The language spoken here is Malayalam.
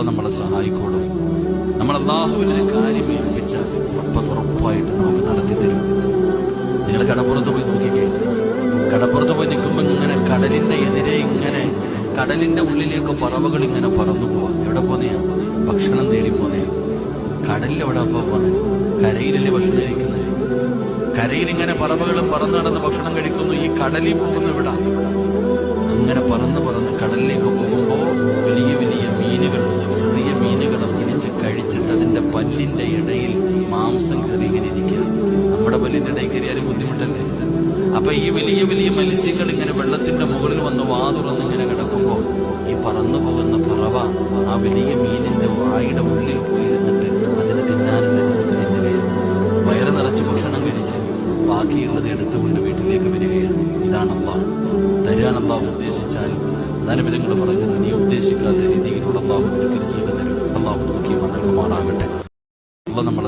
നമ്മളെ സഹായിക്കോളും. നമ്മൾ അല്ലാഹുവിനെ കാര്യം ഏൽപ്പിച്ചാൽ ഉറപ്പായിട്ട് നമുക്ക് നടത്തി തരും. നിങ്ങൾ കടപ്പുറത്ത് പോയി നോക്കിക്കേ. കടപ്പുറത്ത് പോയി നിൽക്കുമ്പോൾ ഇങ്ങനെ കടലിന്റെ എതിരെ ഇങ്ങനെ കടലിന്റെ ഉള്ളിലേക്ക് പറവകൾ ഇങ്ങനെ പറന്നു പോവാ. എവിടെ പോന്നെയാ? ഭക്ഷണം തേടി പോന്നെയാ. കടലിൽ എവിടെ പോവാണ്? കരയിലല്ലേ ഭക്ഷണം കഴിക്കുന്നത്? കരയിൽ ഇങ്ങനെ പറവകളും പറന്നു നടന്ന് ഭക്ഷണം കഴിക്കുന്നു. ഈ കടലിൽ പോകുന്നു എവിടാ? അങ്ങനെ പറന്ന് പറന്ന് കടലിലേക്ക് പോകുമ്പോൾ വലിയ വലിയ മീനുകൾ, ചെറിയ മീനുകളെ പിടിച്ച് കഴിച്ചിട്ട് അതിന്റെ പല്ലിന്റെ ഇടയിൽ മാംസം കയറിയിരിക്കുക. നമ്മുടെ പല്ലിന്റെ ഇടയിൽ കയറിയാലും ബുദ്ധിമുട്ടല്ലേ? അപ്പൊ ഈ വലിയ വലിയ മത്സ്യങ്ങൾ ഇങ്ങനെ വെള്ളത്തിന്റെ മുകളിൽ വന്ന് വാതുറന്ന് ഇങ്ങനെ കിടക്കുമ്പോ ഈ പറന്നു പോകുന്ന പറവ ആ വലിയ മീനിന്റെ വായുടെ ഉള്ളിൽ പോയിരുന്നിട്ട് അതിന് തിന്നാനുള്ള വയറ് നിറച്ച് ഭക്ഷണം കഴിച്ച് ബാക്കിയുള്ളത് എടുത്തുകൊണ്ട് വീട്ടിലേക്ക് വരികയാണ്. ഇതാണ് അല്ലാഹ്. തരാൻ അല്ലാഹു ഉദ്ദേശിച്ചാൽ ധനവിധങ്ങൾ പറഞ്ഞത് നീ ഉദ്ദേശിക്കാത്ത രീതിയിലുള്ള അല്ലാഹു ഒരിക്കലും സുഖം തരും. അല്ലാഹു നോക്കി നൽകുമാറാകട്ടെ. അല്ലാഹ് നമ്മളെ